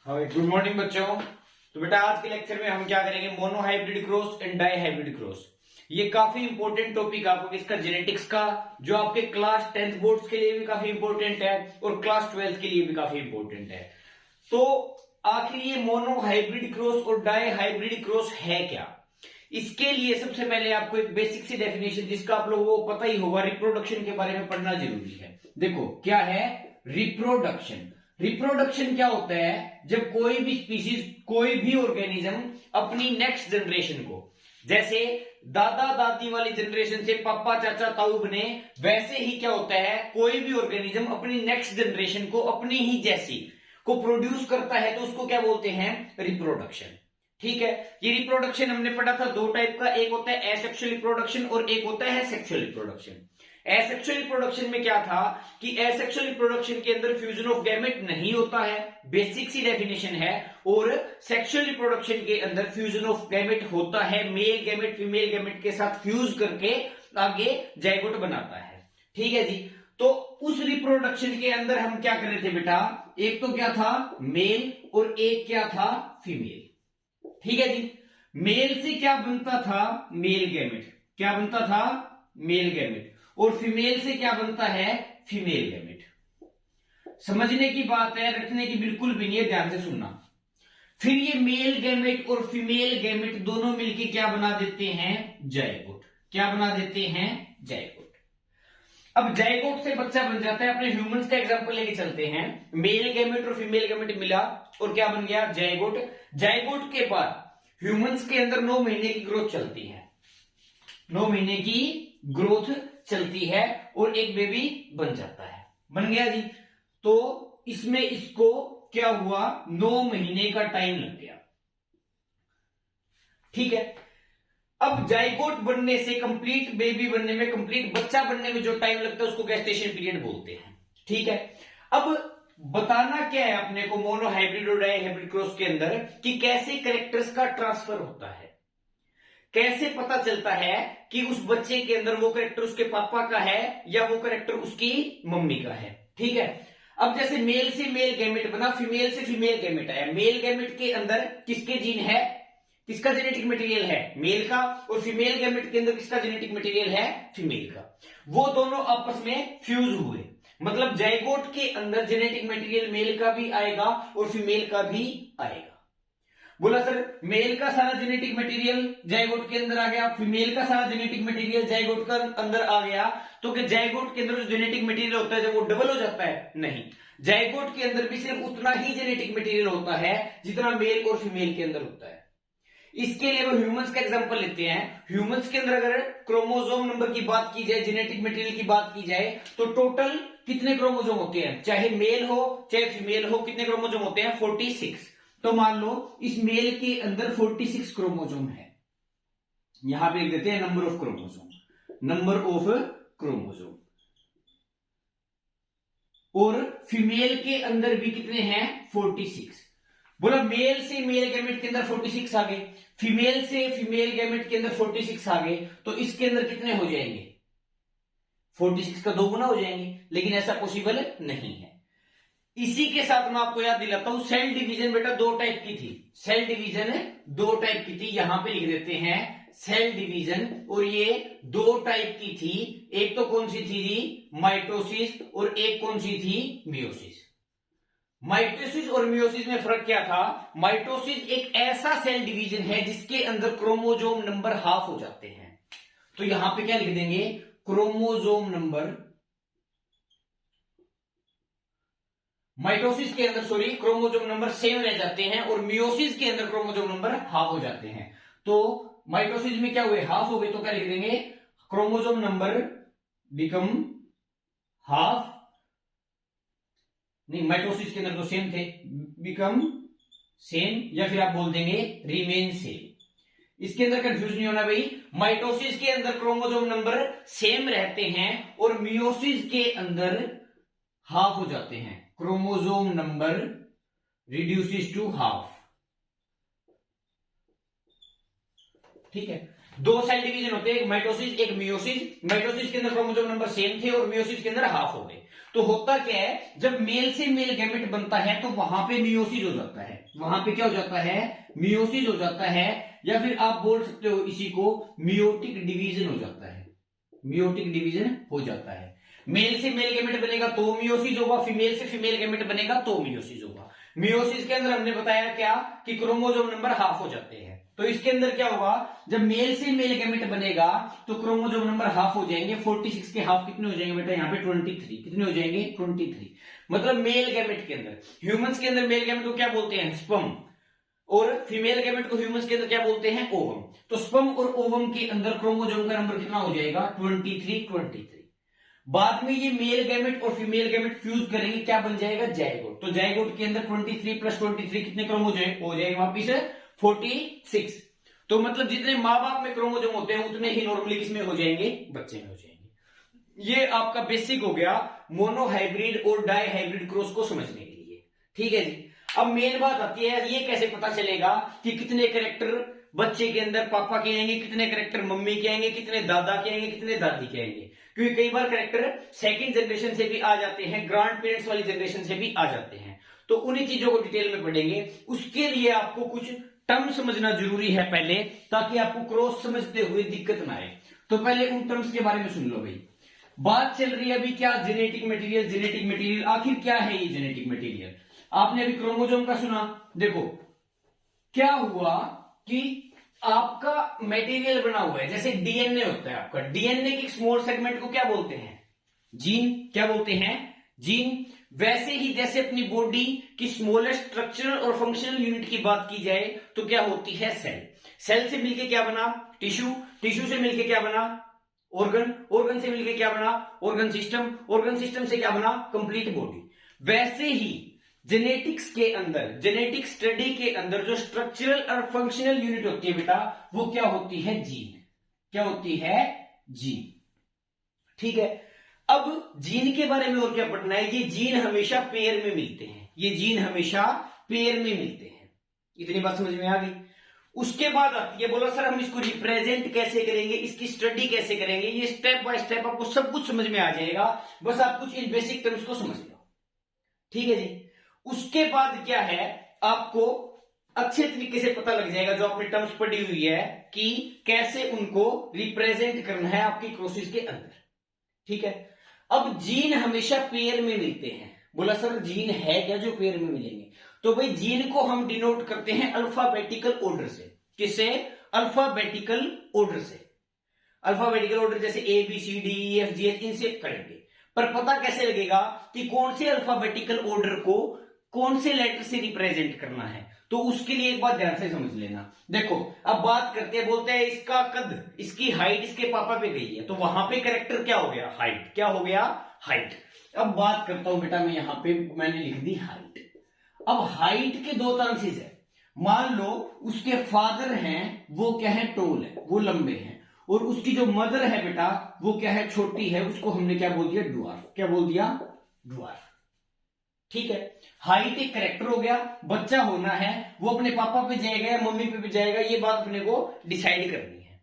Good morning बच्चों। तो बेटा आज के लेक्चर में हम क्या करेंगे, monohybrid cross and dihybrid cross. ये काफी इंपॉर्टेंट टॉपिक आपको इसका जेनेटिक्स का, जो आपके क्लास 10th बोर्ड्स के लिए भी काफी इंपॉर्टेंट है और क्लास 12th के लिए भी काफी इंपॉर्टेंट है। तो आखिर ये मोनो हाइब्रिड क्रॉस और डाई हाइब्रिड क्रॉस है क्या? इसके लिए सबसे पहले आपको एक बेसिक सी डेफिनेशन, जिसका आप लोगों को पता ही होगा, रिप्रोडक्शन के बारे में पढ़ना जरूरी है। देखो क्या है रिप्रोडक्शन। रिप्रोडक्शन क्या होता है? जब कोई भी स्पीसीज, कोई भी ऑर्गेनिज्म अपनी नेक्स्ट जनरेशन को, जैसे दादा दादी वाली जनरेशन से पापा चाचा ताऊ बने, वैसे ही क्या होता है, कोई भी ऑर्गेनिज्म अपनी नेक्स्ट जनरेशन को अपनी ही जैसी को प्रोड्यूस करता है, तो उसको क्या बोलते हैं? रिप्रोडक्शन। ठीक है, ये रिप्रोडक्शन हमने पढ़ा था दो टाइप का, एक होता है एसेक्सुअल रिप्रोडक्शन और एक होता है सेक्सुअल रिप्रोडक्शन। एसेक्सुअल रिप्रोडक्शन में क्या था कि एसेक्सुअल रिप्रोडक्शन के अंदर फ्यूजन ऑफ गैमेट नहीं होता है, बेसिक सी डेफिनेशन है। और सेक्सुअल रिप्रोडक्शन के अंदर फ्यूजन ऑफ गैमेट होता है, मेल गैमेट फीमेल गैमेट के साथ फ्यूज करके आगे जाइगोट बनाता है। ठीक है जी। तो उस रिप्रोडक्शन के अंदर हम क्या कर रहे थे बेटा, एक तो क्या था मेल और एक क्या था फीमेल। ठीक है जी। मेल से क्या बनता था? Male gamete. क्या बनता था? Male gamete. और फीमेल से क्या बनता है? Female gamete. समझने की बात है, रखने की बिल्कुल भी नहीं है, ध्यान से सुनना। फिर ये मेल गैमेट और फीमेल गैमेट दोनों मिलकर क्या बना देते हैं? जाइगोट। क्या बना देते हैं? जाइगोट। अब जाइगोट से बच्चा बन जाता है। अपने ह्यूमंस का एग्जांपल लेके चलते हैं। मेल गैमेट और फीमेल गैमेट मिला और क्या बन गया? जाइगोट। जाइगोट के बाद ह्यूमंस के अंदर 9 महीने की ग्रोथ चलती है। 9 महीने की ग्रोथ चलती है और एक बेबी बन जाता है। बन गया जी। तो इसमें इसको क्या हुआ? 9 महीने का टाइम लग गया। ठीक है। अब जाइगोट बनने से कंप्लीट बेबी बनने में, कंप्लीट बच्चा बनने में जो टाइम लगता है उसको गेस्टेशन पीरियड बोलते हैं। ठीक है। अब बताना क्या है अपने को मोनो हाइब्रिड और डाई हाइब्रिड क्रॉस के अंदर, कि कैसे कैरेक्टर्स का ट्रांसफर होता है, कैसे पता चलता है कि उस बच्चे के अंदर वो कैरेक्टर उसके पापा का है या वो कैरेक्टर उसकी मम्मी का है। ठीक है। अब जैसे मेल से मेल गैमेट बना, फीमेल से फीमेल गैमेट आया। मेल गैमेट के अंदर किसके जीन है, किसका जेनेटिक मटेरियल है? मेल का। और फीमेल गैमेट के अंदर किसका जेनेटिक मटेरियल है? फीमेल का। वो दोनों आपस में फ्यूज हुए, मतलब जाइगोट के अंदर जेनेटिक मटेरियल मेल का भी आएगा और फीमेल का भी आएगा। बोला सर मेल का सारा जेनेटिक मटेरियल जाइगोट के अंदर आ गया, फीमेल का सारा जेनेटिक मटेरियल जाइगोट के अंदर आ गया, तो कि जाइगोट के अंदर जो जेनेटिक मटेरियल होता है जब वो डबल हो जाता है? नहीं, जाइगोट के अंदर भी सिर्फ उतना ही जेनेटिक मटेरियल होता है जितना मेल और फीमेल के अंदर होता है। इसके लिए वो ह्यूमंस का एग्जांपल लेते हैं। ह्यूमंस के अंदर अगर क्रोमोसोम नंबर की बात की जाए, जेनेटिक मटेरियल की बात की जाए, तो टोटल कितने क्रोमोसोम होते हैं? चाहे मेल हो चाहे फीमेल हो, कितने क्रोमोसोम होते हैं? 46। तो मान लो इस मेल के अंदर 46 क्रोमोसोम है। यहां पे लिख देते हैं number of chromosome, number of chromosome. और फीमेल के अंदर भी कितने हैं? 46। बोला मेल से मेल गैमेट के अंदर 46 आ गए, फीमेल से फीमेल गैमेट के अंदर 46 आ गए, तो इसके अंदर कितने हो जाएंगे? 46 का 2 गुना हो जाएंगे। लेकिन ऐसा पॉसिबल नहीं है। इसी के साथ मैं आपको याद दिलाता हूं, सेल डिवीजन बेटा 2 टाइप की थी। सेल डिवीजन 2 टाइप की थी, यहां पे लिख देते हैं सेल डिवीजन। और ये 2 टाइप की थी। एक तो कौन सी थी जी? माइटोसिस। और एक कौन सी थी? मियोसिस। माइटोसिस और मियोसिस में फर्क क्या था? माइटोसिस एक ऐसा सेल डिवीजन है जिसके अंदर क्रोमोसोम नंबर हाफ हो जाते हैं। तो यहां पे क्या लिख देंगे? Chromosome number. माइटोसिस के अंदर क्रोमोसोम नंबर सेम रह जाते हैं और मियोसिस के अंदर क्रोमोसोम नंबर हाफ हो जाते हैं। तो माइटोसिस में क्या हुए? हाफ हो गए, तो क्या लिख देंगे? Chromosome number become half. नहीं, माइटोसिस के अंदर तो सेम थे, बिकम सेम, या फिर आप बोल देंगे रिमेन सेम। इसके अंदर कंफ्यूज नहीं होना भाई। माइटोसिस के अंदर क्रोमोसोम नंबर सेम रहते हैं और मियोसिस के अंदर हाफ हो जाते हैं। Chromosome number reduces to half. ठीक है। 2 सेल डिवीजन होते हैं, एक माइटोसिस एक मियोसिस। माइटोसिस के अंदर क्रोमोसोम नंबर सेम थे और मियोसिस के अंदर हाफ हो गए। तो होता क्या है, जब मेल से मेल गैमेट बनता है तो वहां पे मियोसिस हो जाता है, वहां पे क्या हो जाता है, मियोसिस हो जाता है, या फिर आप बोल सकते हो इसी को मियोटिक डिवीजन हो जाता है, मियोटिक डिवीजन हो जाता है। मेल से मेल गैमेट बनेगा तो मियोसिस होगा, फीमेल से फीमेल गैमेट बनेगा तो मियोसिस होगा। मियोसिस के अंदर हमने बताया क्या कि क्रोमोसोम नंबर हाफ हो जाते हैं, तो इसके अंदर क्या होगा, जब मेल से मेल गैमेट बनेगा तो क्रोमोसोम नंबर हाफ हो जाएंगे। 46 के हाफ कितने हो जाएंगे बेटा, यहाँ पे 23, कितने हो जाएंगे 23, मतलब मेल गैमेट के अंदर। ह्यूमंस के अंदर मेल गैमेट को क्या बोलते हैं, स्पर्म, और फीमेल गैमेट को ह्यूमंस के अंदर क्या बोलते हैं, ओवम। तो स्पर्म और ओवम के अंदर क्रोमोसोम का नंबर कितना हो जाएगा, 23। बाद में ये मेल गैमेट और फीमेल गैमेट फ्यूज करेंगे, क्या बन जाएगा, जायगोट। तो जायगोट के अंदर 23 प्लस 23 कितने क्रोमोसोम हो जाएगा वापिस 46। तो मतलब जितने माँ बाप में क्रोमोसोम होते हैं उतने ही नॉर्मली किसमें हो जाएंगे, बच्चे में हो जाएंगे। ये आपका बेसिक हो गया मोनोहाइब्रिड और डाई हाइब्रिड क्रॉस को समझने के लिए। ठीक है जी। अब मेन बात आती है, ये कैसे पता चलेगा कि कितने कैरेक्टर बच्चे के अंदर पापा के आएंगे, कितने कैरेक्टर मम्मी के आएंगे, कितने दादा के आएंगे, कितने दादी के आएंगे। क्योंकि कई बार कैरेक्टर सेकंड जनरेशन से भी आ जाते हैं, ग्रैंड पेरेंट्स वाली जनरेशन से भी आ जाते हैं। तो उन्हीं चीजों को डिटेल में पढ़ेंगे। उसके लिए आपको कुछ टर्म समझना जरूरी है पहले, ताकि आपको क्रॉस समझते हुए दिक्कत ना आए। तो पहले उन टर्म्स के बारे में सुन लो भाई। बात चल रही है अभी क्या, जेनेटिक मटेरियल। जेनेटिक मटेरियल आखिर क्या है ये जेनेटिक मटेरियल? आपने अभी क्रोमोसोम का सुना, देखो क्या हुआ कि आपका मटेरियल बना हुआ है, जैसे डीएनए होता है आपका, डीएनए के स्मॉल सेगमेंट को क्या बोलते हैं, जीन। क्या बोलते हैं, जीन। वैसे ही जैसे अपनी बॉडी की स्मॉलेस्ट स्ट्रक्चरल और फंक्शनल यूनिट की बात की जाए तो क्या होती है, सेल। सेल से मिलके क्या बना, टिश्यू। टिश्यू से मिलके क्या बना, ऑर्गन। ऑर्गन से मिलके क्या बना, ऑर्गन सिस्टम। ऑर्गन सिस्टम से क्या बना, कंप्लीट बॉडी। वैसे ही जेनेटिक्स के अंदर, जेनेटिक स्टडी के अंदर जो स्ट्रक्चरल और फंक्शनल यूनिट होती है बेटा, वो क्या होती है, जीन। क्या होती है, जीन। ठीक है। अब जीन के बारे में और क्या पढ़ना है, ये जीन हमेशा पेयर में मिलते हैं, ये जीन हमेशा पेयर में मिलते हैं। इतनी बात समझ में आ गई। उसके बाद आती है, बोला सर हम इसको रिप्रेजेंट कैसे करेंगे, इसकी स्टडी कैसे करेंगे। ये स्टेप बाय स्टेप आपको सब कुछ समझ में आ जाएगा, बस आप कुछ इन बेसिक टर्म्स को समझ लो। ठीक है जी। उसके बाद क्या है, आपको अच्छे तरीके से पता लग जाएगा जो आपने टर्म्स पढ़ी हुई है कि कैसे उनको रिप्रेजेंट करना है आपकी क्रॉसिस के अंदर। ठीक है। अब जीन हमेशा पेयर में मिलते हैं। बोला सर जीन है क्या जो पेयर में मिलेंगे, तो भाई जीन को हम डिनोट करते हैं अल्फाबेटिकल ऑर्डर से। किससे, अल्फाबेटिकल ऑर्डर से। अल्फाबेटिकल ऑर्डर जैसे A B C D E F G H, इनसे करेंगे। पर पता कैसे लगेगा कि कौन से अल्फाबेटिकल ऑर्डर को कौन से लेटर से रिप्रेजेंट करना है, तो उसके लिए एक बात ध्यान से समझ लेना। देखो अब बात करते हैं, बोलते हैं इसका कद, इसकी हाइट इसके पापा पे गई है, तो वहां पे कैरेक्टर क्या हो गया, हाइट। क्या हो गया, हाइट। अब बात करता हूं बेटा मैं, यहां पे मैंने लिख दी हाइट। अब हाइट के दो चांसेस है। मान लो उसके फादर हैं वो क्या है, टोल है, वो लंबे हैं, और उसकी जो मदर है बेटा वो क्या है, छोटी है, उसको हमने क्या बोल दिया, ड्वार्फ। क्या बोल दिया, ड्वार्फ। ठीक है। हाइट एक कैरेक्टर हो गया, बच्चा होना है, वो अपने पापा पे जाएगा या मम्मी पे भी जाएगा, ये बात अपने को डिसाइड करनी है।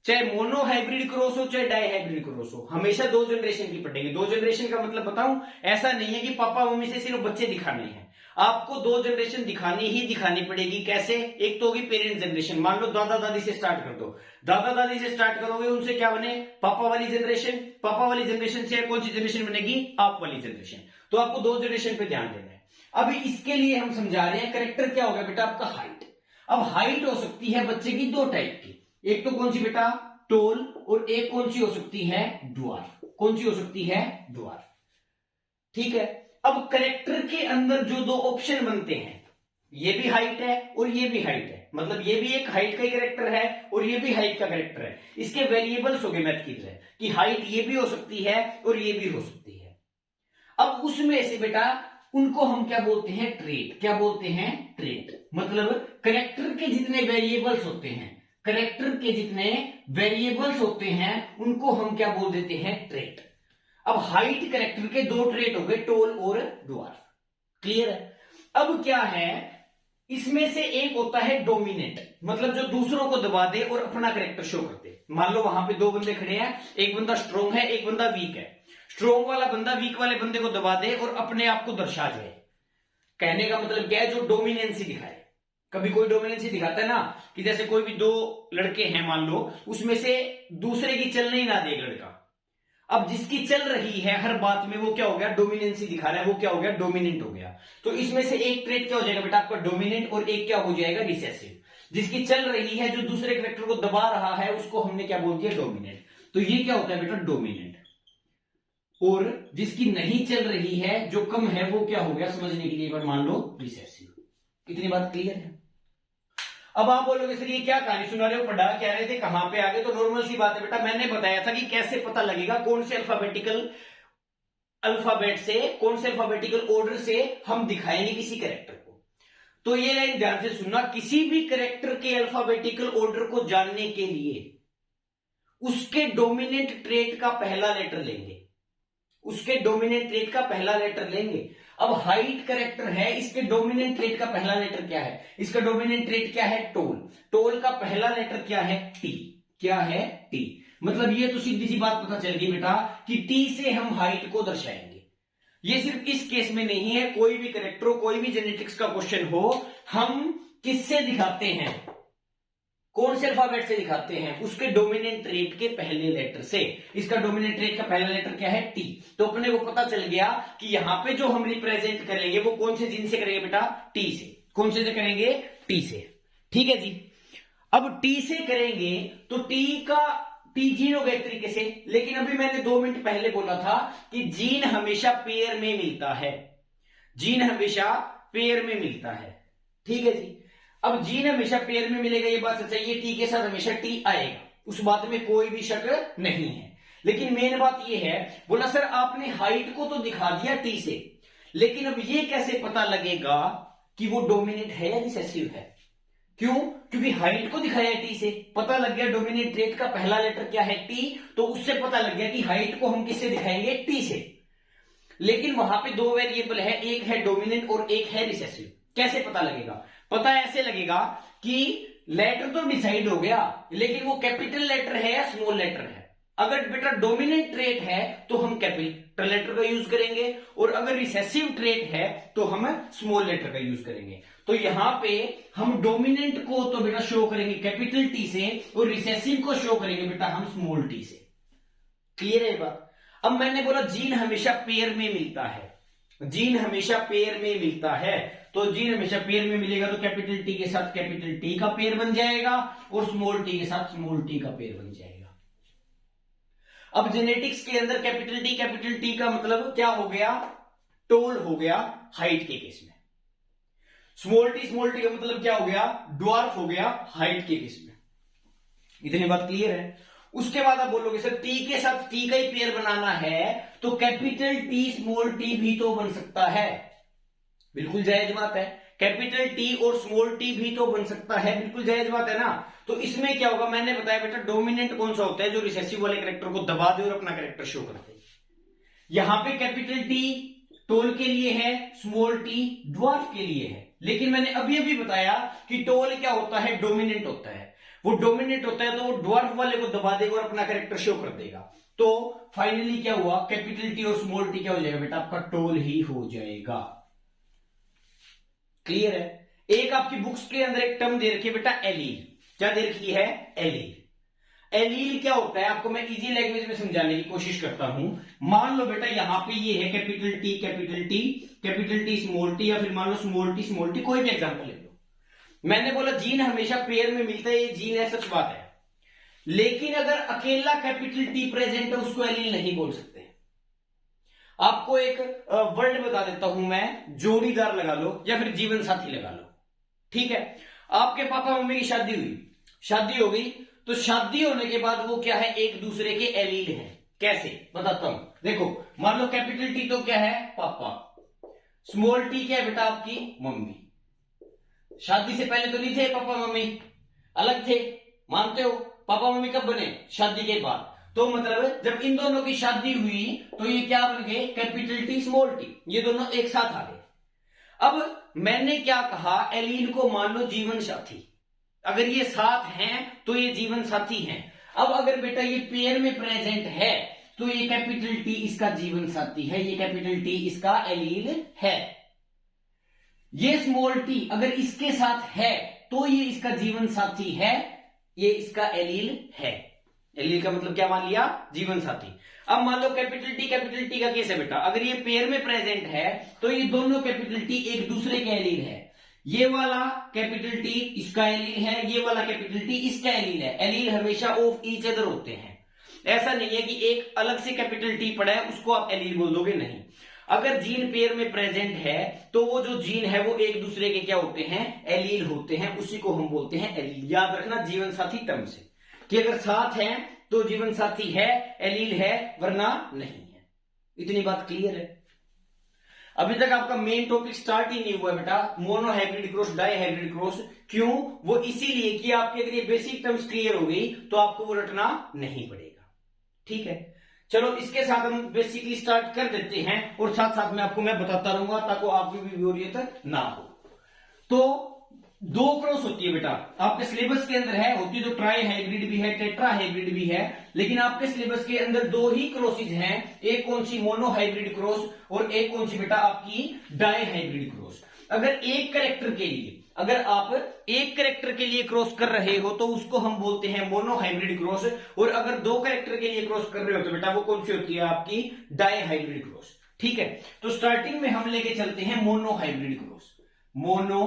चाहे मोनो हाइब्रिड क्रॉस हो चाहे डाई हाइब्रिड क्रॉस हो, हमेशा दो जनरेशन की पड़ेगी। दो जनरेशन का मतलब बताऊं, ऐसा नहीं है कि पापा मम्मी से सिर्फ बच्चे दिखाने हैं, आपको दो जनरेशन दिखानी ही दिखानी पड़ेगी। कैसे, एक तो होगी पेरेंट जनरेशन, मान लो दादा दादी से स्टार्ट कर दो। दादा दादी से स्टार्ट करोगे, उनसे क्या बने, पापा वाली जनरेशन। पापा वाली जनरेशन से कौन सी जनरेशन बनेगी, आप वाली जनरेशन। तो आपको दो जनरेशन पे ध्यान देना है। अभी इसके लिए हम समझा रहे हैं कैरेक्टर क्या होगा बेटा, आपका हाइट। अब हाइट हो सकती है बच्चे की दो टाइप की, एक तो कौन सी बेटा, टोल, और एक कौन सी हो सकती है, ड्वार्फ। कौन सी हो सकती है, ड्वार्फ। ठीक है। अब कैरेक्टर के अंदर जो दो ऑप्शन बनते हैं, ये भी हाइट है और ये भी हाइट है, मतलब ये भी एक हाइट का कैरेक्टर है और ये भी हाइट का कैरेक्टर है। इसके वेरिएबल्स हो गए मैथ की तरह कि हाइट ये भी हो सकती है और ये भी हो सकती है। अब उसमें से बेटा उनको हम क्या बोलते हैं, ट्रेट। क्या बोलते हैं, ट्रेट। मतलब कैरेक्टर के जितने वेरिएबल्स होते हैं, कैरेक्टर के जितने वेरिएबल्स होते हैं उनको हम क्या बोल देते हैं, ट्रेट। अब हाइट कैरेक्टर के दो ट्रेट हो गए, टोल और ड्वार्फ। क्लियर है। अब क्या है, इसमें से एक होता है डोमिनेंट, मतलब जो दूसरों को दबा दे और अपना कैरेक्टर शो कर दे। मान लो वहां पे दो बंदे खड़े हैं, एक बंदा स्ट्रॉन्ग है एक बंदा वीक है। स्ट्रॉन्ग वाला बंदा वीक वाले बंदे को दबा दे और अपने आप को दर्शा जाए। कहने का मतलब क्या है, जो डोमिनेंसी दिखाए। कभी कोई डोमिनेंसी दिखाता है ना, कि जैसे कोई भी दो लड़के हैं मान लो, उसमें से दूसरे की चलने ही ना दे लड़का। अब जिसकी चल रही है हर बात में, वो क्या हो गया, डोमिनेंसी दिखा रहा है, वो क्या हो गया, डोमिनेंट हो गया। तो इसमें से एक ट्रेट क्या हो जाएगा बेटा आपका, डोमिनेंट, और एक क्या हो जाएगा, रिसेसिव। जिसकी चल रही है, जो दूसरे कैरेक्टर को दबा रहा है, उसको हमने क्या बोल दिया, डोमिनेंट। तो ये क्या होता है बेटा, डोमिनेंट। और जिसकी नहीं चल रही है, जो कम है, वो क्या हो गया, समझने के लिए एक बार मान लो, रिसेसिव। इतनी बात क्लियर है। अब आप बोलोगे सर ये क्या कहानी सुना रहे हो, पढ़ा क्या रहे थे, कहां पे आ गए। तो नॉर्मल सी बात है बेटा, मैंने बताया था कि कैसे पता लगेगा कौन से अल्फाबेट से, कौन से अल्फाबेटिकल ऑर्डर से हम दिखाएंगे किसी कैरेक्टर को। तो ये लाइन ध्यान से सुनना, किसी भी कैरेक्टर के अल्फाबेटिकल ऑर्डर को जानने के लिए उसके डोमिनेंट ट्रेट का पहला लेटर लेंगे, उसके डोमिनेंट ट्रेट का पहला लेटर लेंगे। अब हाइट कैरेक्टर है, इसके डोमिनेंट ट्रेट का पहला लेटर क्या है, इसका डोमिनेंट ट्रेट क्या है, टोल। टोल का पहला लेटर क्या है, टी। क्या है, टी। मतलब ये तो सीधी सी बात पता चल गई बेटा कि टी से हम हाइट को दर्शाएंगे। ये सिर्फ इस केस में नहीं है, कोई भी कैरेक्टर हो, कोई भी जेनेटिक्स का क्वेश्चन हो, हम किससे दिखाते हैं, कौन से अल्फाबेट से दिखाते हैं, उसके डोमिनेंट ट्रेट के पहले लेटर से। इसका डोमिनेंट ट्रेट का पहला लेटर क्या है, टी। तो अपने को पता चल गया कि यहां पे जो हम रिप्रेजेंट करेंगे वो कौन से जीन से करेंगे बेटा, टी से। कौन से करेंगे, टी से। ठीक है जी। अब टी से करेंगे तो टी जीन होगा एक तरीके से, लेकिन अभी मैंने 2 मिनट पहले बोला था कि जीन हमेशा पेयर में मिलता है, जीन हमेशा पेयर में मिलता है। ठीक है जी। अब जीन हमेशा पेयर में मिलेगा, ये बात सच्चाई है, टी के साथ हमेशा टी आएगा, उस बात में कोई भी शक नहीं है। लेकिन मेन बात ये है, बोला सर आपने हाइट को तो दिखा दिया टी से, लेकिन अब ये कैसे पता लगेगा कि वो डोमिनेंट है या रिसेसिव है। क्यों, क्योंकि हाइट को दिखाया है टी से, पता लग गया डोमिनेंट ट्रेट का पहला लेटर क्या है, टी। तो उससे पता लग गया कि हाइट को हम किससे दिखाएंगे, टी से। लेकिन वहां पे 2 वेरिएबल है, एक है डोमिनेंट और एक है रिसेसिव। कैसे पता लगेगा, पता ऐसे लगेगा कि लेटर तो डिसाइड हो गया, लेकिन वो कैपिटल लेटर है या स्मॉल लेटर है। अगर बेटा डोमिनेंट ट्रेट है तो हम कैपिटल लेटर का यूज करेंगे, और अगर रिसेसिव ट्रेट है तो हम स्मॉल लेटर का यूज करेंगे। तो यहां पे हम डोमिनेंट को तो बेटा शो करेंगे कैपिटल टी से, और रिसेसिव को शो करेंगे बेटा हम स्मॉल टी से। क्लियर है बात। अब मैंने बोला जीन हमेशा पेयर में मिलता है, जीन हमेशा पेयर में मिलता है। तो जीन हमेशा पेयर में मिलेगा तो कैपिटल टी के साथ कैपिटल टी का पेयर बन जाएगा, और स्मॉल टी के साथ स्मॉल टी का पेयर बन जाएगा। अब जेनेटिक्स के अंदर कैपिटल टी का मतलब क्या हो गया, टोल हो गया हाइट के केस में। स्मॉल टी का मतलब क्या हो गया, ड्वार्फ हो गया हाइट के केस में। इतनी बात क्लियर है। उसके बाद आप बोलोगे सर टी के साथ टी का ही पेयर बनाना है, तो कैपिटल टी स्मॉल टी भी तो बन सकता है। बिल्कुल जायज बात है, कैपिटल टी और स्मॉल टी भी तो बन सकता है, बिल्कुल जायज बात है ना। तो इसमें क्या होगा, मैंने बताया बेटा डोमिनेंट कौन सा होता है, जो रिसेसिव वाले कैरेक्टर को दबा दे और अपना कैरेक्टर शो कर दे। यहां पे कैपिटल टी टोल के लिए है, स्मॉल टी ड्वार्फ के लिए है। लेकिन मैंने अभी अभी बताया कि टोल क्या होता है, डोमिनेंट होता है। वो डोमिनेंट होता है तो वो ड्वार्फ वाले को दबा देगा और अपना कैरेक्टर शो कर देगा। तो फाइनली क्या हुआ, कैपिटल टी और स्मॉल टी क्या हो जाएगा बेटा, आपका टोल ही हो जाएगा। क्लियर है। एक आपकी बुक्स के अंदर एक टर्म दे रखी है बेटा एलील। क्या दे रखी है, एलील। एलील क्या होता है, आपको मैं इजी लैंग्वेज में समझाने की कोशिश करता हूं। मान लो बेटा यहां पे ये है कैपिटल टी स्मॉल टी, या फिर मान लो स्मॉल टी, कोई भी एग्जांपल ले लो। मैंने बोला जीन हमेशा पेयर में मिलता है, ये जीन है, सच बात है। लेकिन अगर अकेला कैपिटल टी प्रेजेंट है, उसको एलील नहीं बोल सकते। आपको एक वर्ड बता देता हूं मैं, जोड़ीदार लगा लो या फिर जीवन साथी लगा लो। ठीक है, आपके पापा मम्मी की शादी हुई, शादी हो गई, तो शादी होने के बाद वो क्या है, एक दूसरे के एलील हैं। कैसे बताता हूं, देखो मान लो कैपिटल टी तो क्या है, पापा, स्मॉल टी क्या है बेटा, आपकी मम्मी। शादी से पहले तो नहीं थे पापा मम्मी, अलग थे, मानते हो। पापा मम्मी कब बने, शादी के बाद। तो मतलब जब इन दोनों की शादी हुई तो ये क्या बन गए, कैपिटल टी स्मॉल टी, ये दोनों एक साथ आ गए। अब मैंने क्या कहा, एलील को मान लो जीवन साथी। अगर ये साथ हैं तो ये जीवन साथी हैं। अब अगर बेटा ये पेयर में प्रेजेंट है तो तो ये कैपिटल टी इसका जीवन साथी है, ये कैपिटल टी इसका एलील है। ये स्मॉल टी अगर इसके साथ है तो ये इसका जीवन साथी है, ये इसका एलील है। एलील का मतलब क्या मान लिया? जीवन साथी। अब मान लो कैपिटल टी का केस है बेटा, अगर ये पेयर में प्रेजेंट है तो ये दोनों कैपिटल टी एक दूसरे के एलील है। ये वाला कैपिटल टी इसका एलील है, ये वाला कैपिटल टी इसका एलील है। एलील हमेशा ऑफ ईच अदर होते हैं, ऐसा नहीं है कि एक अलग से कैपिटल टी पड़ा है उसको आप एलील बोल दोगे, नहीं। अगर जीन पेयर में प्रेजेंट है तो वो जो जीन है वो एक दूसरे के क्या होते हैं? एलील होते हैं, उसी को हम बोलते हैं एलील। याद रखना जीवन साथी टर्म से कि अगर साथ है तो जीवन साथी है, एलील है, वरना नहीं है। इतनी बात क्लियर है? अभी तक आपका मेन टॉपिक स्टार्ट ही नहीं हुआ है बेटा, monohybrid cross, dihybrid cross. क्यों? वो इसीलिए कि आपकी अगर ये बेसिक टर्म्स क्लियर हो गई तो आपको वो रटना नहीं पड़ेगा। ठीक है, चलो इसके साथ हम बेसिकली स्टार्ट कर देते हैं और साथ साथ में आपको मैं बताता रहूंगा ताकि आपकी भी बोरियत ना हो। तो दो क्रॉस होती है बेटा, आपके सिलेबस के अंदर है, होती तो ट्राई हाइब्रिड भी है, टेट्रा हाइब्रिड भी है, लेकिन आपके सिलेबस के अंदर दो ही क्रॉसेज हैं। एक कौन सी? मोनो हाइब्रिड क्रॉस, और एक कौन सी बेटा? आपकी डाई हाइब्रिड क्रॉस। अगर एक कैरेक्टर के लिए, अगर आप एक कैरेक्टर के लिए क्रॉस कर रहे हो तो उसको हम बोलते हैं मोनो हाइब्रिड क्रॉस, और अगर दो कैरेक्टर के लिए क्रॉस कर रहे हो तो बेटा वो कौन सी होती है? आपकी डाई हाइब्रिड क्रॉस। ठीक है, तो स्टार्टिंग में हम लेके चलते हैं mono hybrid cross. Mono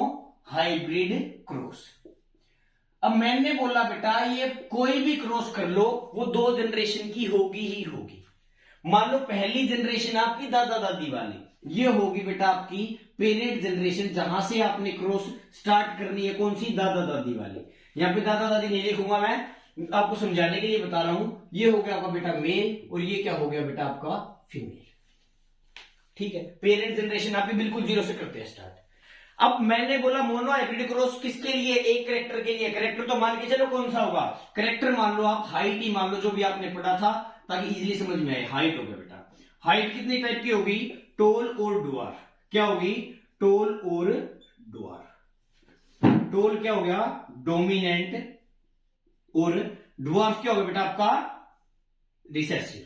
hybrid cross. अब मैंने बोला बेटा ये कोई भी क्रॉस कर लो वो दो जनरेशन की होगी ही होगी। मान लो पहली जनरेशन आपकी दादा दादी वाली, ये होगी बेटा आपकी पेरेंट जनरेशन, जहां से आपने क्रॉस स्टार्ट करनी है। कौन सी? दादा दादी वाली। यहां पे दादा दादी नहीं लिखूंगा, मैं आपको समझाने के लिए बता रहा हूं। ये हो गया आपका बेटा मेल, और ये क्या हो गया बेटा आपका फीमेल। ठीक है, पेरेंट जनरेशन आप बिल्कुल जीरो से करते हैं स्टार्ट। अब मैंने बोला मोनो हाइब्रिड क्रॉस किसके लिए? एक कैरेक्टर के लिए। कैरेक्टर तो मान के चलो कौन सा होगा? कैरेक्टर मान लो आप, हाइट ही मान लो, जो भी आपने पढ़ा था, ताकि इजीली समझ में आए। हाइट हो गया बेटा। हाइट कितने टाइप की होगी? टोल और डुआर। क्या होगी? टोल और डुआर। टोल क्या हो गया? डोमिनेंट, और डुआर्फ क्या हो गया बेटा आपका? रिसेसिव।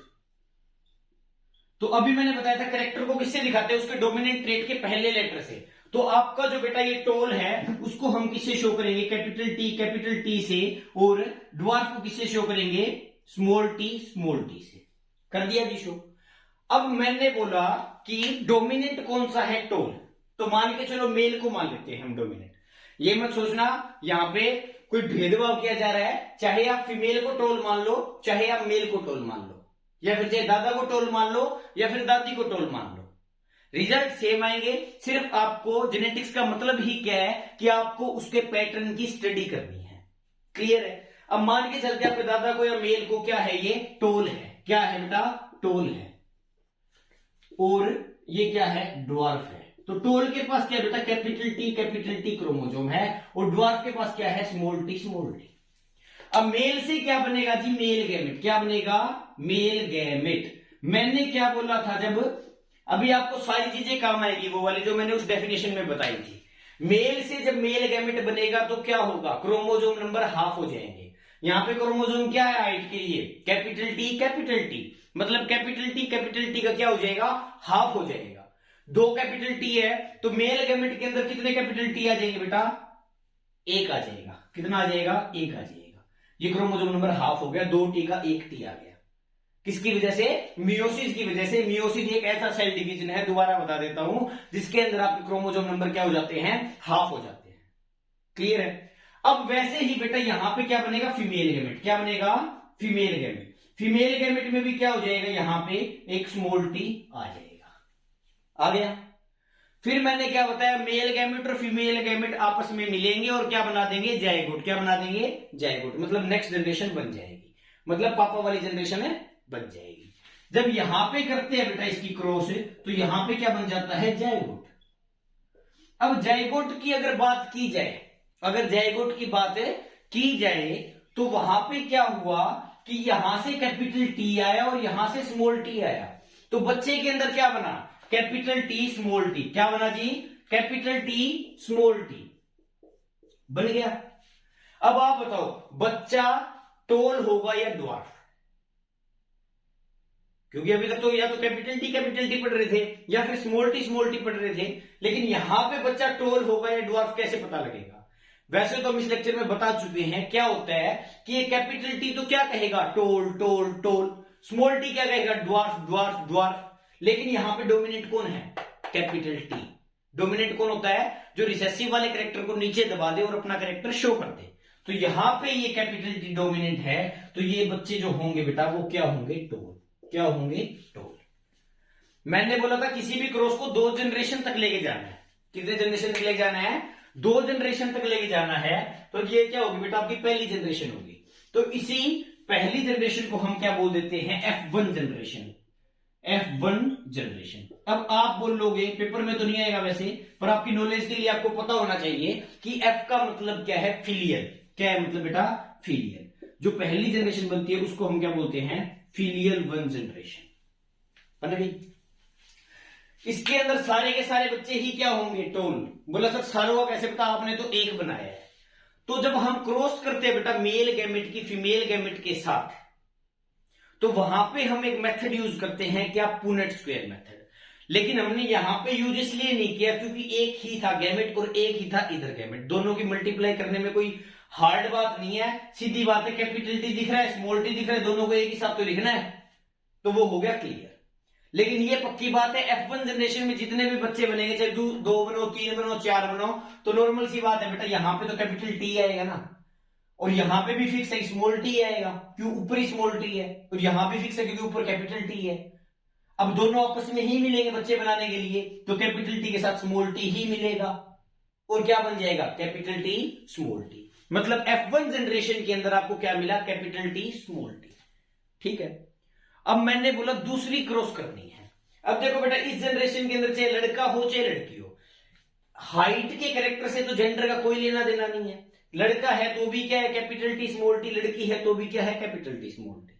तो अभी मैंने बताया था कैरेक्टर को किससे दिखाते हैं? उसके डोमिनेंट ट्रेट के पहले लेटर से। तो आपका जो बेटा ये टोल है उसको हम किससे शो करेंगे? कैपिटल टी से, और ड्वार्फ को किससे शो करेंगे? स्मॉल टी से। कर दिया जी शो। अब मैंने बोला कि डोमिनेंट कौन सा है? टोल। तो मान के चलो मेल को मान लेते हैं हम डोमिनेंट। ये मत सोचना यहां पे कोई भेदभाव किया जा रहा है, चाहे आप फीमेल को टोल मान लो, चाहे आप मेल को टोल मान लो, या फिर चाहे दादा को टोल मान लो या फिर दादी को टोल मान लो, रिजल्ट सेम आएंगे। सिर्फ आपको जेनेटिक्स का मतलब ही क्या है कि आपको उसके पैटर्न की स्टडी करनी है। क्लियर है? अब मान के चलते आपके दादा को या मेल को क्या है? ये टोल है। क्या है बेटा? टोल है। और ये क्या है? ड्वार्फ है। तो टोल के पास क्या है बेटा? कैपिटल टी क्रोमोसोम है, और ड्वार्फ के पास क्या है? Small T. अब मेल से क्या बनेगा जी? Male gamete. क्या बनेगा? Male gamete. मैंने क्या बोला था? जब अभी आपको सारी चीजें काम आएगी, वो वाली जो मैंने उस डेफिनेशन में बताई थी। मेल से जब मेल गैमेट बनेगा तो क्या होगा? क्रोमोसोम नंबर हाफ हो जाएंगे। यहां पे क्रोमोसोम क्या है हाइट के लिए? कैपिटल टी, मतलब कैपिटल टी का क्या हो जाएगा? हाफ हो जाएगा। दो कैपिटल टी है तो मेल गैमेट के अंदर कितने कैपिटल टी आ जाएंगे बेटा? एक आ जाएगा। कितना आ जाएगा? एक आ जाएगा। ये क्रोमोसोम नंबर हाफ हो गया, दो टी का एक टी आ गया। किसकी वजह से? मियोसिस की वजह से। मियोसिस एक ऐसा सेल डिवीजन है, दोबारा बता देता हूं, जिसके अंदर आपके क्रोमोसोम नंबर क्या हो जाते हैं? हाफ हो जाते हैं। क्लियर है? अब वैसे ही बेटा यहां पे क्या बनेगा? Female gamete. क्या बनेगा? Female gamete. फीमेल गैमेट में भी क्या हो जाएगा? यहां पे एक स्मॉल टी आ जाएगा। आ गया? फिर मैंने क्या बताया? मेल गैमेट और फीमेल गैमेट आपस में मिलेंगे और क्या बना देंगे? जायगोट। क्या बना देंगे? जायगोट। मतलब नेक्स्ट जनरेशन बन जाएगी, मतलब पापा वाली जनरेशन है बन जाएगी। जब यहां पे करते हैं बेटा इसकी क्रॉस, तो यहां पे क्या बन जाता है? जायगोट। अब जायगोट की अगर बात की जाए, अगर जायगोट की बात की जाए तो वहां पे क्या हुआ कि यहां से कैपिटल टी आया और यहां से स्मॉल टी आया, तो बच्चे के अंदर क्या बना? Capital T small T. क्या बना जी? कैपिटल टी स्मॉल टी बन गया। अब आप बताओ बच्चा टोल होगा या ड्वार्फ? क्योंकि अभी तक तो या तो कैपिटल टी पढ़ रहे थे या फिर स्मॉल टी पढ़ रहे थे, लेकिन यहां पे बच्चा टोल होगा या ड्वार्फ कैसे पता लगेगा? वैसे तो हम इस लेक्चर में बता चुके हैं क्या होता है कि ये कैपिटल टी तो क्या कहेगा, toll toll toll, small T क्या कहेगा, ड्वार्फ ड्वार्फ ड्वार्फ। लेकिन यहां पे डोमिनेंट कौन है, कैपिटल टी। डोमिनेंट कौन होता है, जो रिसेसिव वाले कैरेक्टर को नीचे दबा दे और अपना कैरेक्टर शो कर दे। तो यहां पे ये कैपिटल टी डोमिनेंट है, तो ये बच्चे जो होंगे बेटा वो क्या होंगे, टोल। क्या होंगे, टोल। मैंने बोला था किसी भी क्रॉस को 2 जनरेशन तक लेके जाना है। कितने जनरेशन तक लेके जाना है, 2 जनरेशन तक लेके जाना है। तो ये क्या होगी बेटा, आपकी पहली जनरेशन होगी। तो इसी पहली जनरेशन को हम क्या बोल देते हैं, F1 जनरेशन। F1 generation. अब आप बोलोगे पेपर में तो नहीं आएगा वैसे, पर आपकी नॉलेज के लिए आपको पता होना चाहिए कि F का मतलब क्या है, फिलियल। क्या है मतलब बेटा, फिलियल। जो पहली जनरेशन बनती है उसको हम क्या बोलते हैं, फिलियल 1 जनरेशन। है भाई। इसके अंदर सारे के सारे बच्चे ही क्या होंगे, टोल। बोला सर सारों का कैसे पता, आपने तो एक बनाया है। तो जब हम क्रॉस करते हैं बेटा मेल गैमेट की फीमेल गैमेट के साथ, तो वहां पे हम एक मेथड यूज करते हैं, क्या, पुनेट स्क्वायर मेथड। लेकिन हमने यहां पे यूज इसलिए नहीं किया क्योंकि एक ही था गैमेट और एक ही था इधर गैमेट। दोनों की मल्टीप्लाई करने में कोई हार्ड बात नहीं है, सीधी बात है। कैपिटल टी दिख रहा है, स्मॉल टी दिख रहा है, दोनों को एक ही साथ तो लिखना है, तो वो हो गया क्लियर। लेकिन ये पक्की बात है, F1 जनरेशन में जितने भी बच्चे बनेंगे, चाहे 2 बनो, 3 बनो, 4 बनो, तो नॉर्मल सी बात है बेटा, यहां पे तो कैपिटल टी आएगा ना, और यहां पे भी फिक्स है स्मॉल टी आएगा, क्यों, ऊपर ही स्मॉल टी है, और यहां भी फिक्स है क्योंकि ऊपर कैपिटल टी है। अब दोनों आपस में ही मिलेंगे बच्चे बनाने के लिए, तो कैपिटल टी के साथ स्मॉल टी ही मिलेगा, और क्या बन जाएगा, कैपिटल टी स्मॉल टी। मतलब F1 जनरेशन के अंदर आपको क्या मिला, कैपिटल टी स्मॉल टी। ठीक है। अब मैंने बोला दूसरी क्रॉस करनी है। अब देखो बेटा, इस जनरेशन के अंदर चाहे लड़का हो चाहे लड़की हो, हाइट के कैरेक्टर से तो जेंडर का कोई लेना देना नहीं है। लड़का है तो भी क्या है, कैपिटल टी स्मॉल टी, लड़की है तो भी क्या है, कैपिटल टी स्मॉल टी।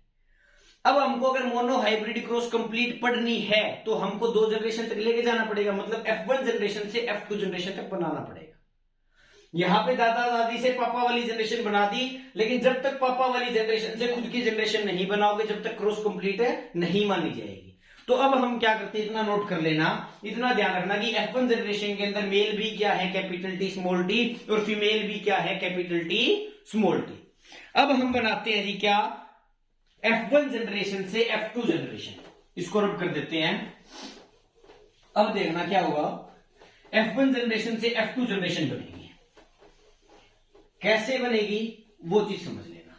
अब हमको अगर मोनो हाइब्रिड क्रॉस कंप्लीट पढ़नी है तो हमको 2 जनरेशन तक लेके जाना पड़ेगा, मतलब F1 जनरेशन से F2 जनरेशन तक बनाना पड़ेगा। यहां पे दादा दादी से पापा वाली जनरेशन बना दी, लेकिन जब तक पापा वाली जनरेशन से खुद की जनरेशन नहीं बनाओगे, जब तक क्रॉस कंप्लीट है नहीं मानी जाएगी। तो अब हम क्या करते हैं, इतना नोट कर लेना, इतना ध्यान रखना कि F1 जनरेशन के अंदर मेल भी क्या है, कैपिटल टी स्मॉल टी, और फीमेल भी क्या है, कैपिटल टी स्मॉल टी। अब हम बनाते हैं जी क्या, F1 जनरेशन से F2 जनरेशन, इसको रब कर देते हैं। अब देखना क्या होगा, F1 जनरेशन से F2 जनरेशन बनेगी। कैसे बनेगी वो चीज समझ लेना।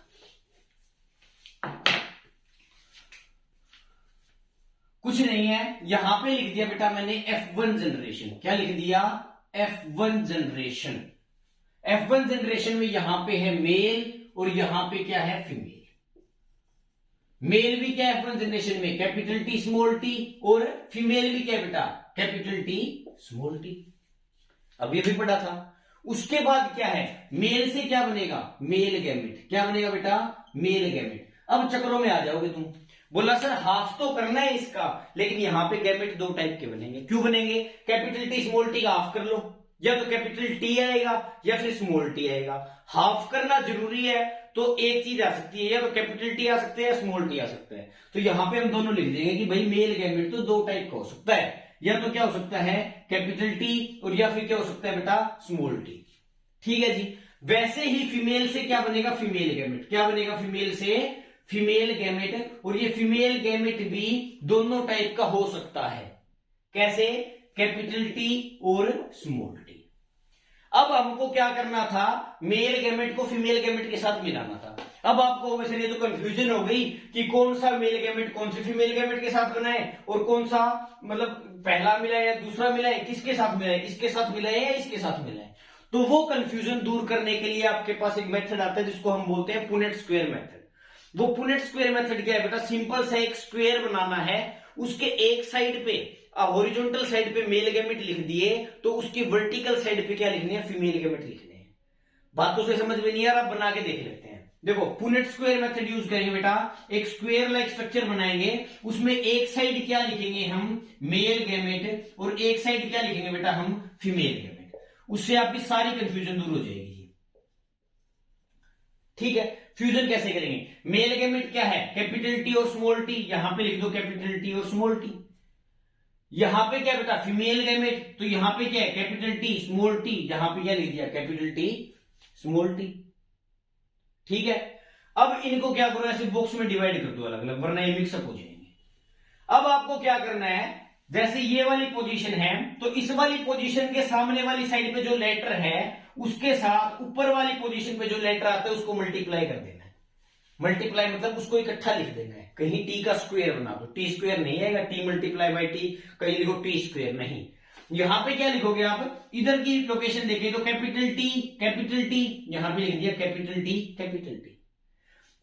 कुछ नहीं है, यहां पे लिख दिया बेटा मैंने F1 जनरेशन। क्या लिख दिया, F1 जनरेशन। F1 जनरेशन में यहां पे है मेल और यहां पे क्या है, फीमेल। मेल भी क्या है F1 जनरेशन में, कैपिटल टी स्मॉल टी, और फीमेल भी क्या है बेटा, कैपिटल टी स्मॉल टी। अब ये भी पढ़ा था। उसके बाद क्या है, मेल से क्या बनेगा, मेल गैमेट। क्या बनेगा बेटा, मेल गैमेट। अब चक्रों में आ जाओगे तुम। बोला सर हाफ तो करना है इसका, लेकिन यहां पे गैमेट 2 टाइप के बनेंगे। क्यों बनेंगे, कैपिटल टी स्मॉल टी का हाफ कर लो, या तो कैपिटल टी आएगा या फिर स्मॉल टी आएगा। हाफ करना जरूरी है तो एक चीज आ सकती है, या तो कैपिटल टी आ सकते हैं या स्मॉल टी आ सकता है। तो यहां पे हम दोनों लिख देंगे कि भाई मेल गैमेट तो 2 टाइप का हो सकता है, या तो क्या हो सकता है, कैपिटल टी, और या फिर क्या हो सकता है बेटा, स्मॉल टी। ठीक है जी। वैसे ही फीमेल से क्या बनेगा, फीमेल गैमेट। क्या बनेगा, फीमेल से फीमेल गैमेट, और ये फीमेल गैमेट भी दोनों टाइप का हो सकता है। कैसे, कैपिटल टी और स्मॉल टी। अब हमको क्या करना था, मेल गैमेट को फीमेल गैमेट के साथ मिलाना था। अब आपको वैसे ये तो कंफ्यूजन हो गई कि कौन सा मेल गैमेट कौन सी फीमेल गैमेट के साथ बनाए, और कौन सा मतलब पहला मिला है या दूसरा मिला है, किसके साथ मिला है, इसके साथ मिला है या इसके साथ मिला है। तो वो कंफ्यूजन दूर करने के लिए आपके पास एक मेथड आता है जिसको हम बोलते हैं पुनेट स्क्वायर मेथड। वो पुनेट स्क्वायर मेथड क्या है बेटा, सिंपल सा एक स्क्वायर बनाना है, उसके एक साइड पे हॉरिजॉन्टल साइड पे मेल गैमेट लिख दिए, तो उसकी वर्टिकल साइड पे क्या लिखनी है, फीमेल गैमेट लिखने हैं। बातों से समझ में नहीं आ रहा, बना के देख लेते हैं। देखो पुनेट स्क्वायर मेथड यूज करेंगे बेटा, एक स्क्वायर लाइक स्ट्रक्चर बनाएंगे, उसमें एक साइड क्या लिखेंगे हम, मेल गैमेट, और एक साइड क्या लिखेंगे बेटा हम, फीमेल गैमेट। उससे आपकी सारी कंफ्यूजन दूर हो जाएगी। ठीक है। फ्यूजन कैसे करेंगे? मेल गैमेट क्या है? कैपिटल टी और स्मॉल टी, यहां पे लिख दो कैपिटल टी और स्मॉल टी। यहां पे क्या बेटा? फीमेल गैमेट, तो यहां पे क्या है? कैपिटल टी स्मॉल टी, यहां पे क्या लिख दिया? Capital T small T. ठीक है, अब इनको क्या करो? ऐसे बॉक्स में डिवाइड कर दो अलग अलग, वरना ये मिक्सअप हो जाएंगे। अब आपको क्या करना है, जैसे ये वाली पोजीशन है, तो इस वाली पोजीशन के सामने वाली साइड पे जो लेटर है उसके साथ ऊपर वाली पोजीशन पे जो लेटर आता है उसको मल्टीप्लाई कर देना है। मल्टीप्लाई मतलब उसको इकट्ठा लिख देना है। कहीं टी का स्क्वायर बना दो, टी स्क्वायर नहीं आएगा, टी मल्टीप्लाई बाई टी, कहीं लिखो टी स्क्वायर नहीं। यहां पे क्या लिखोगे आप? इधर की लोकेशन देखिए तो कैपिटल टी, यहां पे लिख दिया कैपिटल टी।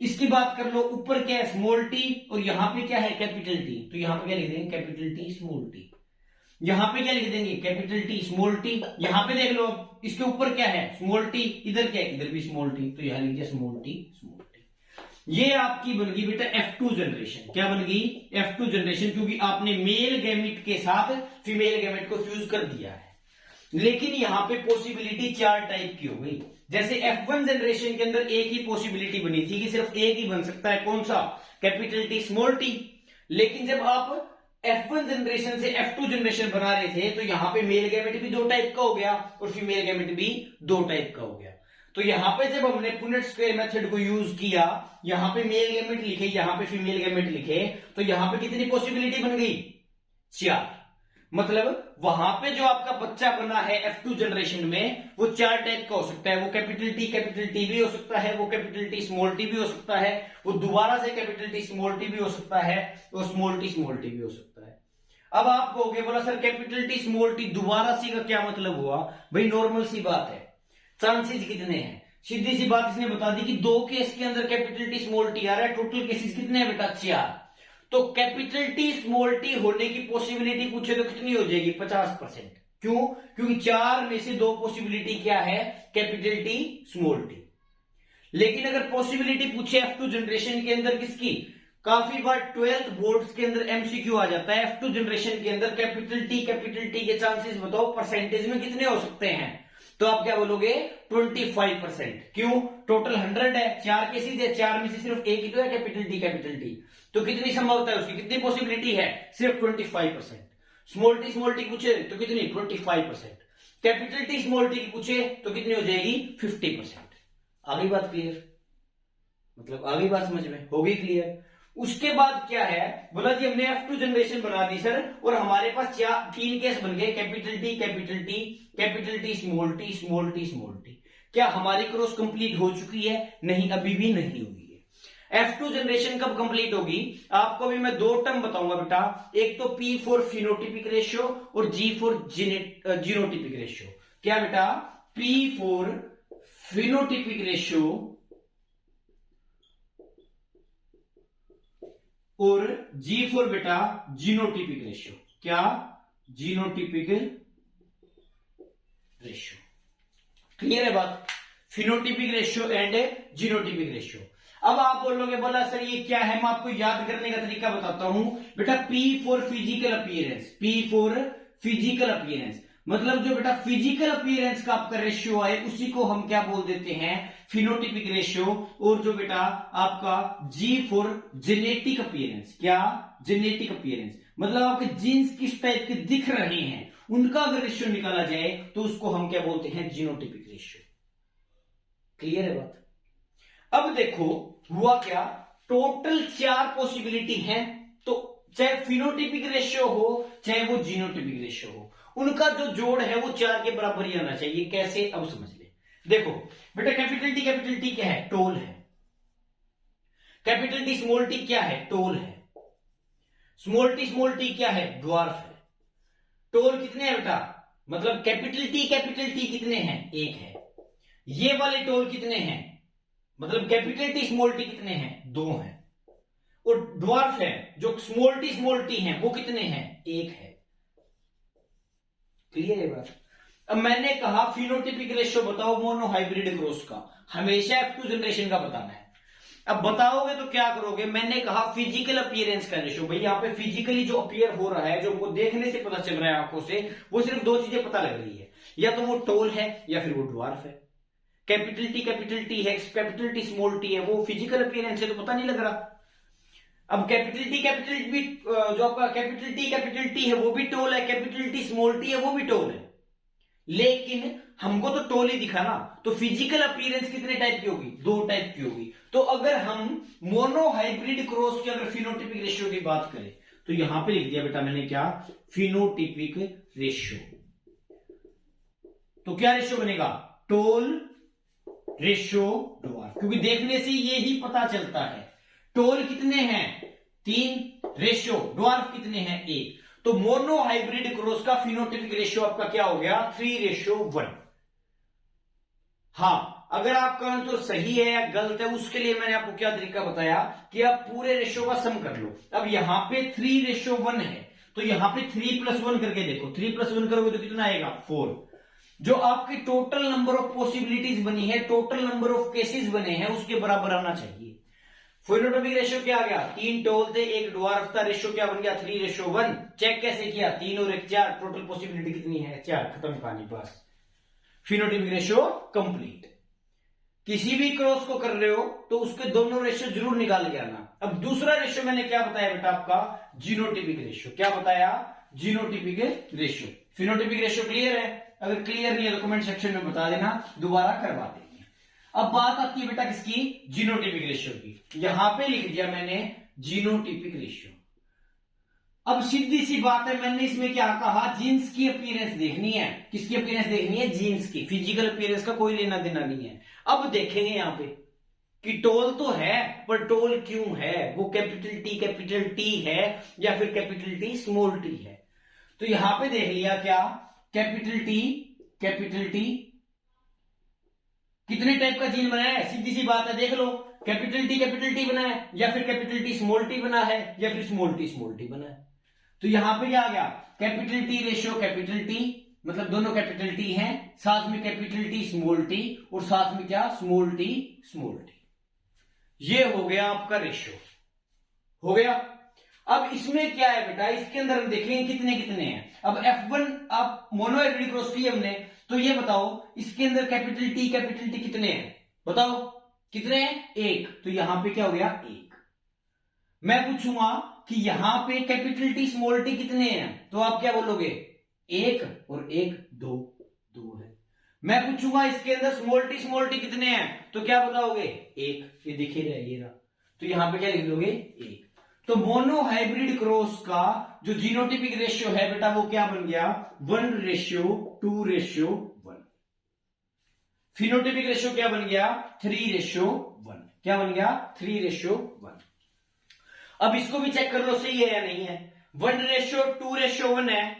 इसकी बात कर लो, ऊपर क्या है? स्मॉल टी, और यहां पे क्या है? कैपिटल टी, तो यहां पे क्या लिख देंगे? Capital T small T. यहां पे क्या लिख देंगे? Capital T small T. यहां पे देख लो, इसके ऊपर क्या है? स्मॉल टी, इधर क्या है? इधर भी स्मॉल टी, तो यहां लिख दिया स्मॉल टी। ये आपकी बन गई बेटा F2 जनरेशन। क्या बन गई? F2 जनरेशन, क्योंकि आपने मेल गैमेट के साथ फीमेल गैमेट को फ्यूज कर दिया है। लेकिन यहां पे पॉसिबिलिटी 4 टाइप की हो गई। जैसे F1 जनरेशन के अंदर एक ही पॉसिबिलिटी बनी थी कि सिर्फ एक ही बन सकता है, कौन सा? Capital T small T. लेकिन जब आप F1 जनरेशन से F2 जनरेशन बना रहे थे तो यहां पे मेल गैमेट भी 2 टाइप का हो गया और फीमेल गैमेट भी 2 टाइप का हो गया। तो यहां पे जब हमने पुनेट स्क्वायर मेथड को यूज किया, यहां पे मेल गैमेट लिखे, यहां पे फीमेल गैमेट लिखे, तो यहां पे कितनी पॉसिबिलिटी बन गई? 4। मतलब वहां पे जो आपका बच्चा बना है F2 जनरेशन में वो 4 टाइप का हो सकता है। वो कैपिटल टी भी हो सकता है, वो कैपिटल टी स्मॉल टी भी हो सकता है, वो दोबारा से कैपिटल टी स्मॉल टी भी हो सकता है, वो स्मॉल टी भी हो सकता है। अब आप कहोगे, बोला sir capital T small T दोबारा सी का क्या मतलब हुआ? भाई नॉर्मल सी बात है, चांसेस कितने हैं? सीधी सी बात इसने बता दी कि 2 केस के अंदर कैपिटल टी स्मॉल टी आ रहा है, टोटल केसेस कितने हैं बेटा? 4। तो कैपिटल टी स्मॉल टी होने की पॉसिबिलिटी पूछे तो कितनी हो जाएगी? 50%। क्यों? क्योंकि 4 में से 2 पॉसिबिलिटी क्या है? Capital T small T. लेकिन अगर पॉसिबिलिटी पूछे F2 जनरेशन के अंदर किसकी? काफी बार 12th बोर्ड्स के अंदर एमसीक्यू आ जाता है F2 जनरेशन के अंदर कैपिटल टी के चांसेस बताओ परसेंटेज में कितने हो सकते हैं? तो आप क्या बोलोगे? 25%। क्यों? टोटल 100 है, 4 केसेस है, 4 में से सिर्फ एक ही तो है कैपिटल टी, तो कितनी संभवता है उसकी? कितनी पॉसिबिलिटी है? सिर्फ 25%। स्मॉल टी पूछे तो कितनी? 25%। कैपिटल टी स्मॉल टी पूछे तो कितनी हो जाएगी? 50%। आगे बात क्लियर? मतलब आगे बात समझ में हो गई क्लियर? उसके बाद क्या है, बोला जी हमने F2 जनरेशन बना दी सर, और हमारे पास 3 केस बन गए, कैपिटल टी स्मॉल टी। क्या हमारी क्रॉस कंप्लीट हो चुकी है? नहीं, अभी भी नहीं हुई है। F2 जनरेशन कब कंप्लीट होगी? आपको अभी मैं 2 टर्म बताऊंगा बेटा, एक तो P फॉर फिनोटिपिक रेशियो और G फॉर जीनोटिपिक रेशियो। क्या बेटा? P फॉर फिनोटिपिक रेशियो और G फॉर बेटा जीनोटिपिक रेशियो। क्या? Genotypic ratio. क्लियर है बात? Phenotypic ratio and genotypic ratio. अब आप बोलोगे, बोला सर ये क्या है? मैं आपको याद करने का तरीका बताता हूं बेटा। P फॉर फिजिकल अपीयरेंस, मतलब जो बेटा फिजिकल अपीयरेंस का आपका रेशियो है उसी को हम क्या बोल देते हैं? Phenotypic ratio. और जो बेटा आपका G फॉर जेनेटिक अपीयरेंस। क्या? जेनेटिक अपीयरेंस, मतलब आपके जीन्स किस टाइप के दिख रहे हैं उनका अगर रेशियो निकाला जाए तो उसको हम क्या बोलते हैं? Genotypic ratio. क्लियर है बात? अब देखो हुआ क्या, टोटल 4 पॉसिबिलिटी है, तो चाहे फिनोटिपिक रेशियो हो चाहे वो जीनोटिपिक रेशियो हो, उनका जो जोड़ है वो 4 के बराबर ही आना चाहिए। कैसे? अब समझ ले। देखो बेटा कैपिटल टी क्या है? टोल है। कैपिटल टी स्मॉल टी क्या है? टोल है। स्मॉल टी क्या है? ड्वार्फ है। टोल कितने हैं बेटा? मतलब कैपिटल टी कितने हैं? 1 है। ये वाले टोल कितने हैं? मतलब कैपिटल टी स्मॉल टी कितने हैं? 2 हैं। और ड्वार्फ है जो स्मॉल टी है वो कितने हैं? 1 है। क्लियर है बात? अब मैंने कहा फिनोटिपिक रेशियो बताओ मोनोहाइब्रिड क्रॉस का, हमेशा F2 जनरेशन का बताना है। अब बताओगे तो क्या करोगे? मैंने कहा फिजिकल अपीयरेंस का रेशियो। भाई यहाँ पे फिजिकली जो अपीयर हो रहा है, जो वो देखने से पता चल रहा है आंखों से, वो सिर्फ 2 चीजें पता लग रही है, या तो वो टोल है या फिर वो ड्वार्फ है। कैपिटल टी है, कैपिटल टी स्मॉल टी है, वो फिजिकल अपीयरेंस है तो पता नहीं लग रहा। अब कैपिटल टी जो आपका कैपिटल टी है वो भी टोल है, कैपिटल टी स्मॉल टी है वो भी टोल है, लेकिन हमको तो टोल ही दिखा ना। तो फिजिकल अपीयरेंस कितने टाइप की होगी? 2 टाइप की होगी। तो अगर हम मोनोहाइब्रिड क्रॉस की अगर फिनोटिपिक रेशियो की बात करें तो यहां पे लिख दिया बेटा मैंने क्या, फिनोटिपिक रेशियो। तो क्या रेशियो बनेगा? टोल रेशियो ड्वार्फ, क्योंकि देखने से ये ही पता चलता है टोल कितने हैं 3, रेशियो ड्वार्फ कितने हैं 1। तो मोनोहाइब्रिड क्रॉस का फिनोटिपिक रेशियो आपका क्या हो गया? 3:1। हाँ, अगर आपका आंसर सही है या गलत है उसके लिए मैंने आपको क्या तरीका बताया कि आप पूरे रेशियो का सम कर लो। अब यहां पे 3:1 है तो यहां पे 3+1 करके देखो, 3+1 करोगे तो कितना आएगा? 4। जो आपकी टोटल नंबर ऑफ पॉसिबिलिटीज बनी है, टोटल नंबर ऑफ केसेस बने हैं, उसके बराबर आना चाहिए। फिनोटिपिक रेशियो क्या आ गया? 3 टोल थे, 1 ड्वार्फ था, रेशियो क्या बन गया? 3:1। चेक कैसे किया? 3 और 1 4, टोटल पॉसिबिलिटी कितनी है? 4। खत्म कहानी, बस फिनोटिपिक रेशियो कंप्लीट। किसी भी क्रॉस को कर रहे हो तो उसके दोनों रेशियो जरूर निकाल के आना। अब दूसरा रेशियो मैंने क्या बताया बेटा आपका? Genotypic ratio. क्या बताया? Genotypic ratio. Phenotypic ratio clear है? अगर क्लियर नहीं है तो कमेंट सेक्शन में बता देना, दोबारा करवा देंगे। अब बात आती है बेटा किसकी? जीनोटिपिक रेशियो की। यहां पे लिख दिया मैंने जीनोटिपिक रेशियो। अब सीधी सी बात है, मैंने इसमें क्या कहा? जीन्स की अपीयरेंस देखनी है। किसकी अपीयरेंस देखनी है? जीन्स की। फिजिकल अपीयरेंस का कोई लेना देना नहीं है। अब देखेंगे यहां पे कि टोल तो है पर टोल क्यों है? वो कैपिटल टी है या फिर कैपिटल टी स्मॉल टी है? तो यहां पे देख लिया क्या? कैपिटल टी कितने टाइप का जीन बना है? सीधी सी बात है, देख लो। कैपिटल टी बना है या फिर कैपिटल टी स्मॉल टी बना है या फिर स्मॉल टी बना है। तो यहां पे क्या आ गया? Capital T ratio capital T, मतलब दोनों कैपिटल टी हैं, साथ में कैपिटल टी स्मॉल टी और साथ में क्या? Small T. ये हो गया आपका रेशियो, हो गया। अब इसमें क्या है बेटा? इसके अंदर हम देखेंगे कितने कितने हैं। अब F1 आप मोनोहाइब्रिड क्रॉस की हमने, तो ये बताओ इसके अंदर कैपिटल टी कितने हैं? बताओ कितने हैं? 1। तो यहां पे क्या हो गया? 1। मैं पूछूंगा कि यहां पे कैपिटल टी स्मॉल टी कितने हैं, तो आप क्या बोलोगे? 1 और 1 2 है। मैं पूछूंगा इसके अंदर स्मॉल टी कितने हैं, तो क्या बताओगे? 1। ये दिख ही रहा है, ये रहा। तो यहां पे क्या लिख लोगे? 1। तो मोनोहाइब्रिड क्रॉस का जो जीनोटिपिक रेशियो है बेटा वो क्या बन गया? 1:2:1। फिनोटिपिक रेशियो क्या बन गया? 3:1। क्या बन गया? 3:1। अब इसको भी चेक कर लो सही है या नहीं है। 1:2:1 है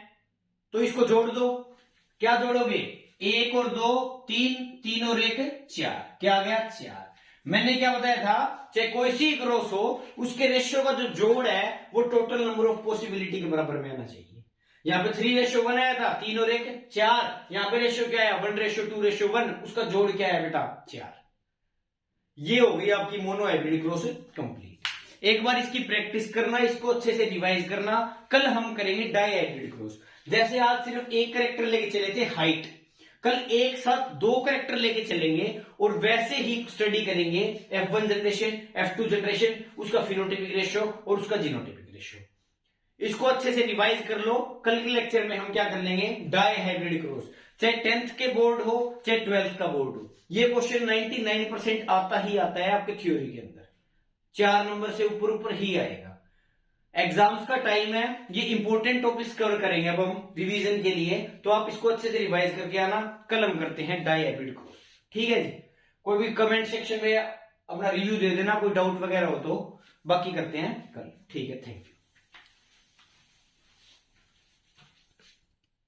तो इसको जोड़ दो। क्या जोड़ोगे? 1 और 2 3, 3 और 1 4। क्या आ गया? 4। मैंने क्या बताया था? चाहे कोई सी क्रॉस हो उसके रेशियो का जो जोड़ है वो टोटल नंबर ऑफ पॉसिबिलिटी के बराबर में आना चाहिए। यहां पे 3:1 आया था, 3 और 1 4। यहां पे रेशियो क्या है? 1:2:1। उसका जोड़ क्या है बेटा? 4। ये हो गई आपकी मोनोहाइब्रिड क्रॉस कंप्लीट। एक बार इसकी प्रैक्टिस करना, इसको अच्छे से रिवाइज करना। कल हम करेंगे डाईहाइब्रिड क्रॉस। जैसे आज सिर्फ एक कैरेक्टर लेके चले थे हाइट, कल एक साथ 2 कैरेक्टर लेके चलेंगे और वैसे ही स्टडी करेंगे F1 जनरेशन, F2 जनरेशन, उसका फिनोटिपिक रेशियो और उसका जीनोटिपिक रेशियो। इसको अच्छे से रिवाइज कर लो। कल के लेक्चर में हम क्या कर लेंगे? Dihybrid cross. चाहे 10th के बोर्ड हो चाहे 12th का बोर्ड हो, ये क्वेश्चन 99% आता ही आता है आपके थ्योरी के अंदर। 4 नंबर से ऊपर ही आएगा। एग्जाम्स का टाइम है, ये इंपॉर्टेंट टॉपिक्स कवर करेंगे अब हम रिवीजन के लिए, तो आप इसको अच्छे से रिवाइज करके आना। कल हम करते हैं डाईहाइब्रिड क्रॉस। ठीक है जी। कोई भी कमेंट सेक्शन में अपना रिव्यू दे देना, कोई डाउट वगैरह हो तो। बाकी करते हैं कल। ठीक है, थैंक यू।